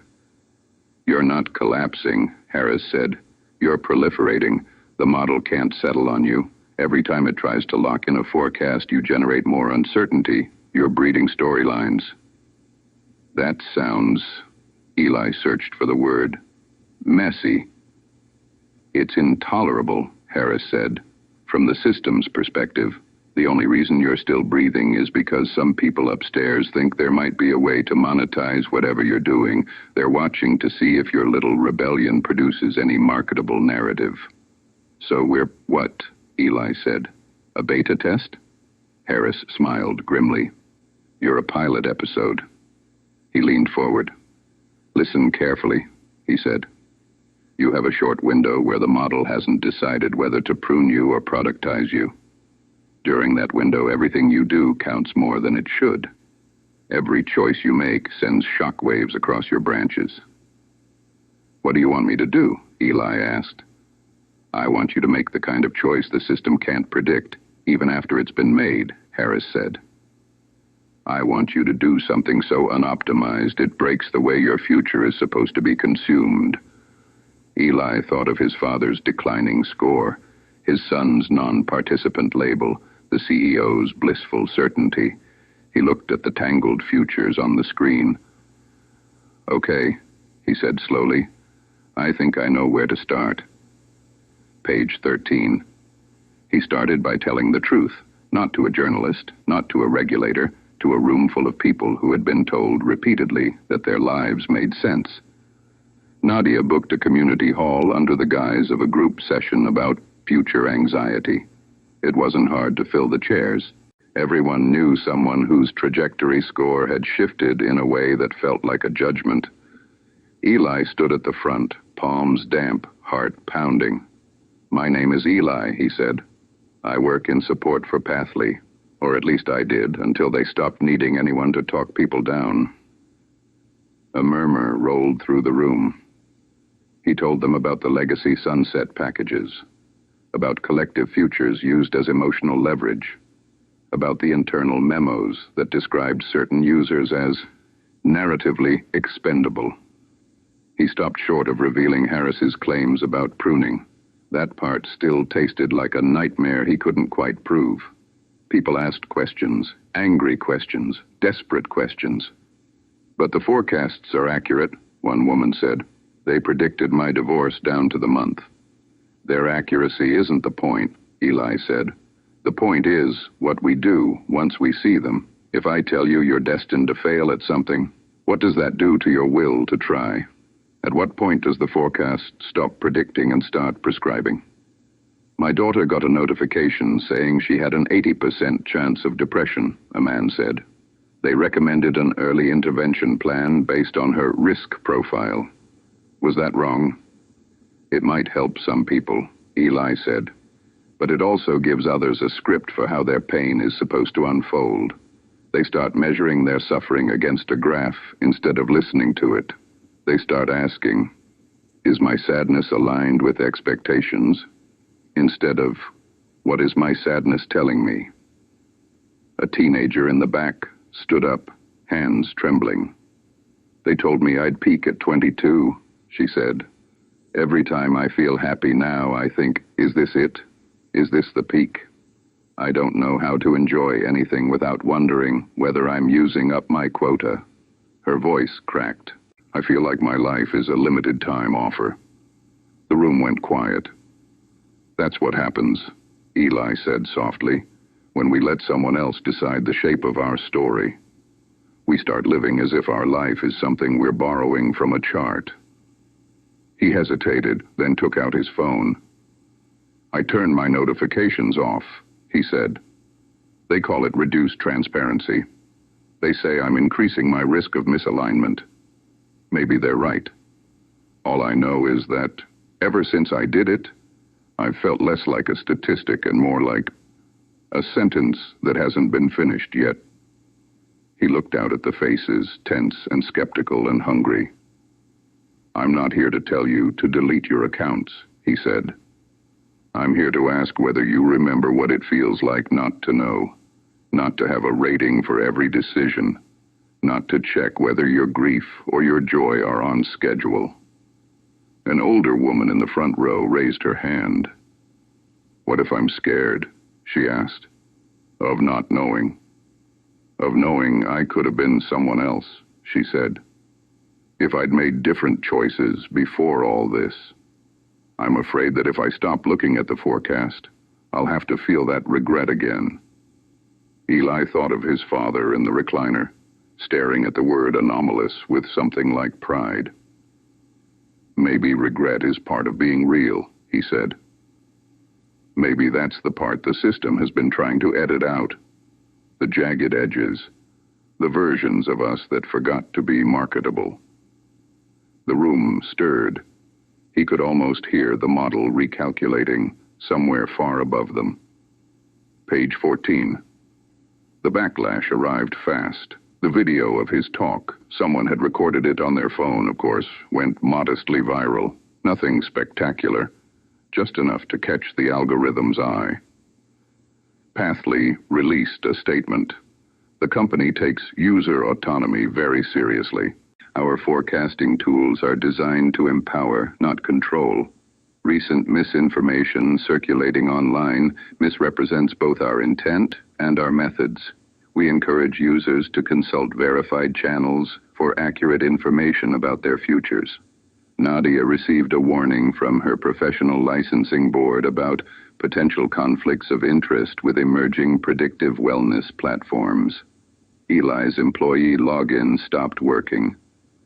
You're not collapsing, Harris said. You're proliferating. The model can't settle on you. Every time it tries to lock in a forecast, you generate more uncertainty. You're breeding storylines. That sounds... Eli searched for the word. Messy. It's intolerable, Harris said. From the system's perspective, the only reason you're still breathing is because some people upstairs think there might be a way to monetize whatever you're doing. They're watching to see if your little rebellion produces any marketable narrative. So we're what? Eli said. A beta test? Harris smiled grimly. You're a pilot episode. He leaned forward. Listen carefully, he said. You have a short window where the model hasn't decided whether to prune you or productize you. During that window, everything you do counts more than it should. Every choice you make sends shockwaves across your branches. What do you want me to do? Eli asked. I want you to make the kind of choice the system can't predict, even after it's been made, Harris said. I want you to do something so unoptimized it breaks the way your future is supposed to be consumed. Eli thought of his father's declining score, his son's non-participant label, the CEO's blissful certainty. He looked at the tangled futures on the screen. Okay, he said slowly. I think I know where to start. Page 13. He started by telling the truth, not to a journalist, not to a regulator, to a room full of people who had been told repeatedly that their lives made sense. Nadia booked a community hall under the guise of a group session about future anxiety. It wasn't hard to fill the chairs. Everyone knew someone whose trajectory score had shifted in a way that felt like a judgment. Eli stood at the front, palms damp, heart pounding. My name is Eli, he said. I work in support for Pathley. Or at least I did, until they stopped needing anyone to talk people down. A murmur rolled through the room. He told them about the legacy sunset packages, about collective futures used as emotional leverage, about the internal memos that described certain users as narratively expendable. He stopped short of revealing Harris's claims about pruning. That part still tasted like a nightmare he couldn't quite prove. People asked questions, angry questions, desperate questions. But the forecasts are accurate, one woman said. They predicted my divorce down to the month. Their accuracy isn't the point, Eli said. The point is what we do once we see them. If I tell you you're destined to fail at something, what does that do to your will to try? At what point does the forecast stop predicting and start prescribing? My daughter got a notification saying she had an 80% chance of depression, a man said. They recommended an early intervention plan based on her risk profile. Was that wrong? It might help some people, Eli said, but it also gives others a script for how their pain is supposed to unfold. They start measuring their suffering against a graph instead of listening to it. They start asking, is my sadness aligned with expectations? Instead of, what is my sadness telling me? A teenager in the back stood up, hands trembling. They told me I'd peak at 22, she said. Every time I feel happy now, I think, is this it? Is this the peak? I don't know how to enjoy anything without wondering whether I'm using up my quota. Her voice cracked. I feel like my life is a limited time offer. The room went quiet. That's what happens, Eli said softly, when we let someone else decide the shape of our story. We start living as if our life is something we're borrowing from a chart. He hesitated, then took out his phone. I turned my notifications off, he said. They call it reduced transparency. They say I'm increasing my risk of misalignment. Maybe they're right. All I know is that, ever since I did it, I've felt less like a statistic and more like a sentence that hasn't been finished yet. He looked out at the faces, tense and skeptical and hungry. I'm not here to tell you to delete your accounts, he said. I'm here to ask whether you remember what it feels like not to know, not to have a rating for every decision, not to check whether your grief or your joy are on schedule. An older woman in the front row raised her hand. What if I'm scared? She asked. Of not knowing. Of knowing I could have been someone else, she said. If I'd made different choices before all this. I'm afraid that if I stop looking at the forecast, I'll have to feel that regret again. Eli thought of his father in the recliner, staring at the word anomalous with something like pride. Maybe regret is part of being real, he said. Maybe that's the part the system has been trying to edit out. The jagged edges, the versions of us that forgot to be marketable. The room stirred. He could almost hear the model recalculating somewhere far above them. Page 14. The backlash arrived fast. The video of his talk, someone had recorded it on their phone, of course, went modestly viral. Nothing spectacular, just enough to catch the algorithm's eye. Pathly released a statement. The company takes user autonomy very seriously. Our forecasting tools are designed to empower, not control. Recent misinformation circulating online misrepresents both our intent and our methods. We encourage users to consult verified channels for accurate information about their futures. Nadia received a warning from her professional licensing board about potential conflicts of interest with emerging predictive wellness platforms. Eli's employee login stopped working.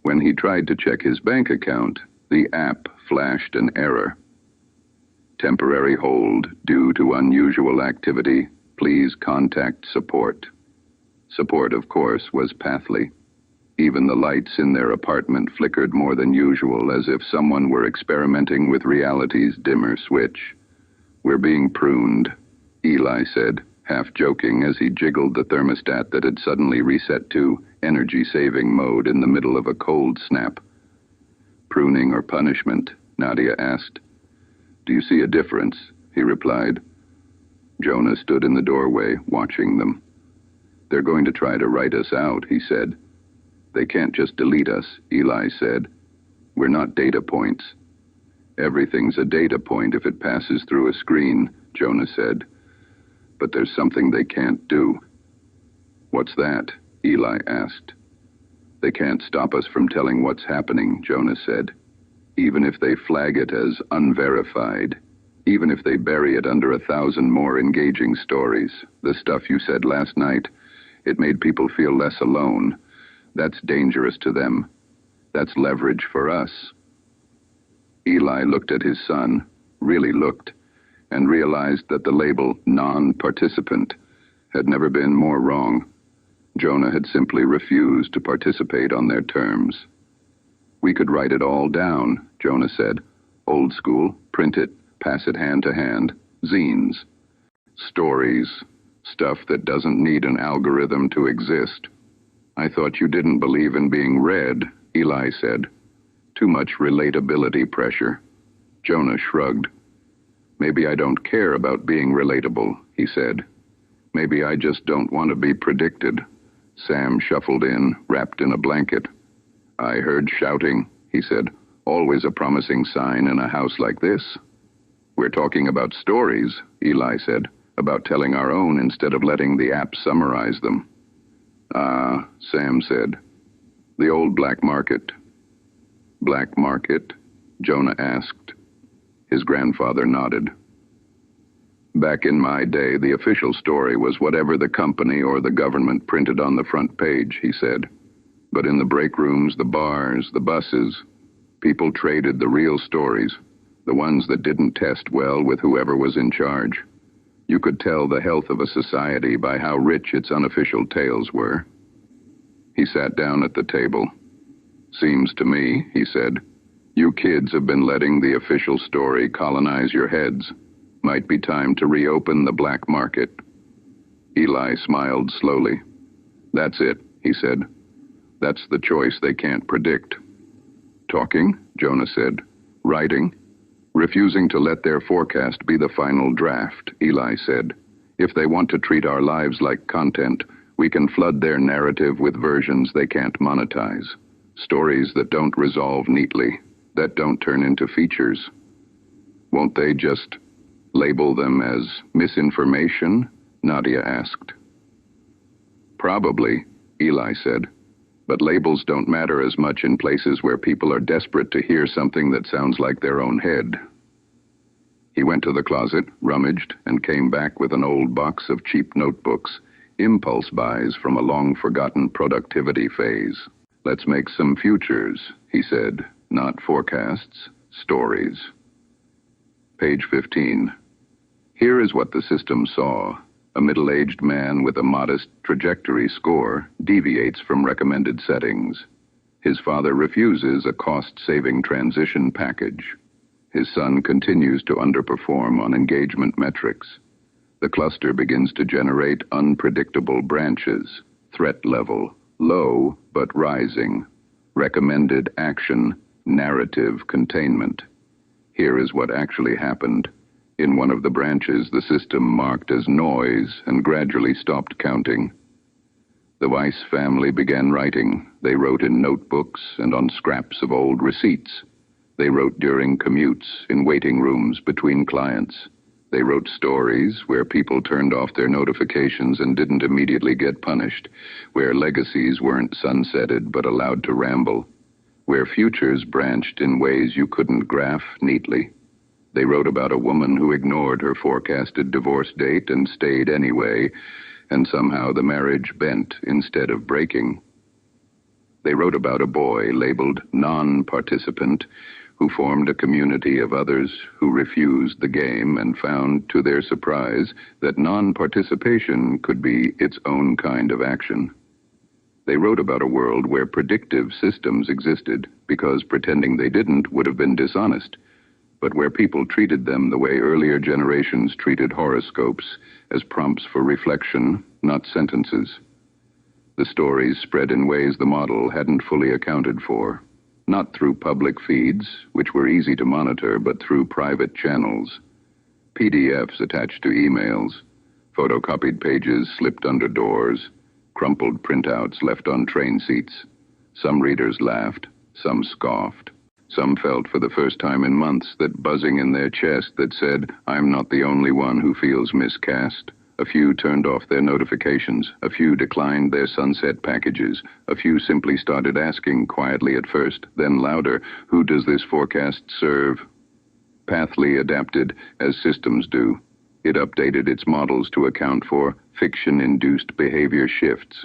When he tried to check his bank account, the app flashed an error. Temporary hold due to unusual activity. Please contact support. Support, of course, was Pathly. Even the lights in their apartment flickered more than usual, as if someone were experimenting with reality's dimmer switch. We're being pruned, Eli said, half joking as he jiggled the thermostat that had suddenly reset to energy-saving mode in the middle of a cold snap. Pruning or punishment? Nadia asked. Do you see a difference? He replied. Jonah stood in the doorway, watching them. They're going to try to write us out, he said. They can't just delete us, Eli said. We're not data points. Everything's a data point if it passes through a screen, Jonah said. But there's something they can't do. What's that? Eli asked. They can't stop us from telling what's happening, Jonah said. Even if they flag it as unverified. Even if they bury it under 1,000 more engaging stories. The stuff you said last night, it made people feel less alone. That's dangerous to them. That's leverage for us. Eli looked at his son, really looked, and realized that the label non-participant had never been more wrong. Jonah had simply refused to participate on their terms. We could write it all down, Jonah said. Old school, print it, pass it hand to hand, zines. Stories, stuff that doesn't need an algorithm to exist. I thought you didn't believe in being read, Eli said. Too much relatability pressure. Jonah shrugged. Maybe I don't care about being relatable, he said. Maybe I just don't want to be predicted. Sam shuffled in, wrapped in a blanket. I heard shouting, he said. Always a promising sign in a house like this. We're talking about stories, Eli said, about telling our own instead of letting the app summarize them. Ah, Sam said. The old black market. Black market? Jonah asked. His grandfather nodded. Back in my day, the official story was whatever the company or the government printed on the front page, he said. But in the break rooms, the bars, the buses, people traded the real stories, the ones that didn't test well with whoever was in charge. You could tell the health of a society by how rich its unofficial tales were. He sat down at the table. Seems to me, he said, you kids have been letting the official story colonize your heads. Might be time to reopen the black market. Eli smiled slowly. That's it, he said. That's the choice they can't predict. Talking, Jonah said. Writing. Refusing to let their forecast be the final draft, Eli said. If they want to treat our lives like content, we can flood their narrative with versions they can't monetize. Stories that don't resolve neatly, that don't turn into features. Won't they just label them as misinformation? Nadia asked. Probably, Eli said. But labels don't matter as much in places where people are desperate to hear something that sounds like their own head. He went to the closet, rummaged, and came back with an old box of cheap notebooks, impulse buys from a long-forgotten productivity phase. Let's make some futures, he said, not forecasts, stories. Page 15. Here is what the system saw. A middle-aged man with a modest trajectory score deviates from recommended settings. His father refuses a cost-saving transition package. His son continues to underperform on engagement metrics. The cluster begins to generate unpredictable branches. Threat level, low but rising. Recommended action, narrative containment. Here is what actually happened. In one of the branches, the system marked as noise and gradually stopped counting. The Weiss family began writing. They wrote in notebooks and on scraps of old receipts. They wrote during commutes, in waiting rooms between clients. They wrote stories where people turned off their notifications and didn't immediately get punished, where legacies weren't sunsetted but allowed to ramble, where futures branched in ways you couldn't graph neatly. They wrote about a woman who ignored her forecasted divorce date and stayed anyway, and somehow the marriage bent instead of breaking. They wrote about a boy labeled non-participant who formed a community of others who refused the game and found, to their surprise, that non-participation could be its own kind of action. They wrote about a world where predictive systems existed because pretending they didn't would have been dishonest. but where people treated them the way earlier generations treated horoscopes, as prompts for reflection, not sentences. The stories spread in ways the model hadn't fully accounted for, not through public feeds, which were easy to monitor, but through private channels. PDFs attached to emails, photocopied pages slipped under doors, crumpled printouts left on train seats. Some readers laughed, some scoffed. Some felt for the first time in months that buzzing in their chest that said, "I'm not the only one who feels miscast." A few turned off their notifications. A few declined their sunset packages. A few simply started asking, quietly at first, then louder, "Who does this forecast serve?" Pathly adapted, as systems do. It updated its models to account for fiction-induced behavior shifts.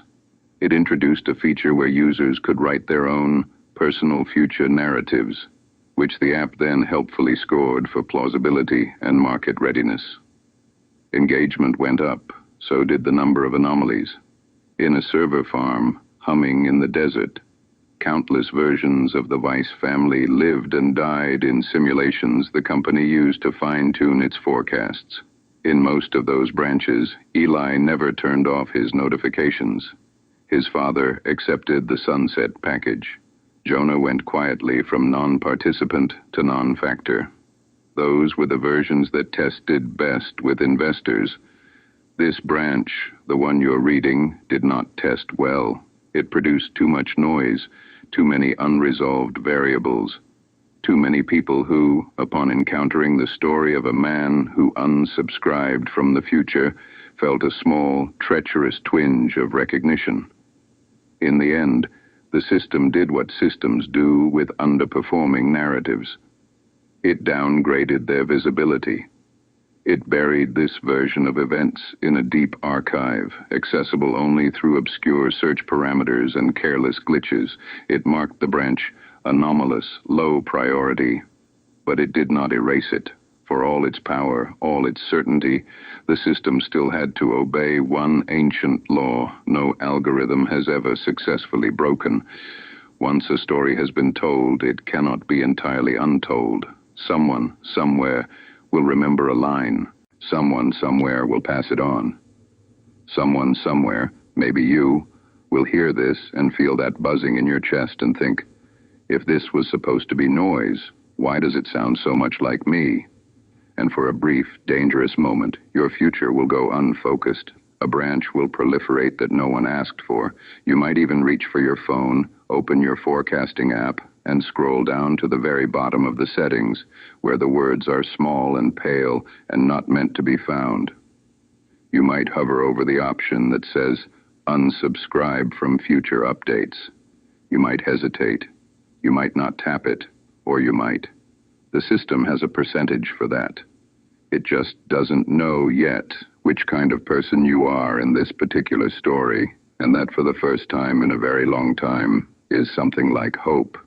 It introduced a feature where users could write their own personal future narratives, which the app then helpfully scored for plausibility and market readiness. Engagement went up, so did the number of anomalies. In a server farm, humming in the desert, countless versions of the Vice family lived and died in simulations the company used to fine-tune its forecasts. In most of those branches, Eli never turned off his notifications. His father accepted the sunset package. Jonah went quietly from non-participant to non-factor. Those were the versions that tested best with investors. This branch, the one you're reading, did not test well. It produced too much noise, too many unresolved variables, too many people who, upon encountering the story of a man who unsubscribed from the future, felt a small, treacherous twinge of recognition. In the end, the system did what systems do with underperforming narratives. It downgraded their visibility. It buried this version of events in a deep archive, accessible only through obscure search parameters and careless glitches. It marked the branch anomalous, low priority, but it did not erase it. For all its power, all its certainty, the system still had to obey one ancient law no algorithm has ever successfully broken. Once a story has been told, it cannot be entirely untold. Someone, somewhere, will remember a line. Someone, somewhere, will pass it on. Someone, somewhere, maybe you, will hear this and feel that buzzing in your chest and think, if this was supposed to be noise, why does it sound so much like me? And for a brief, dangerous moment, your future will go unfocused. A branch will proliferate that no one asked for. You might even reach for your phone, open your forecasting app, and scroll down to the very bottom of the settings, where the words are small and pale and not meant to be found. You might hover over the option that says, unsubscribe from future updates. You might hesitate. You might not tap it, or you might. The system has a percentage for that. It just doesn't know yet which kind of person you are in this particular story, and that for the first time in a very long time is something like hope.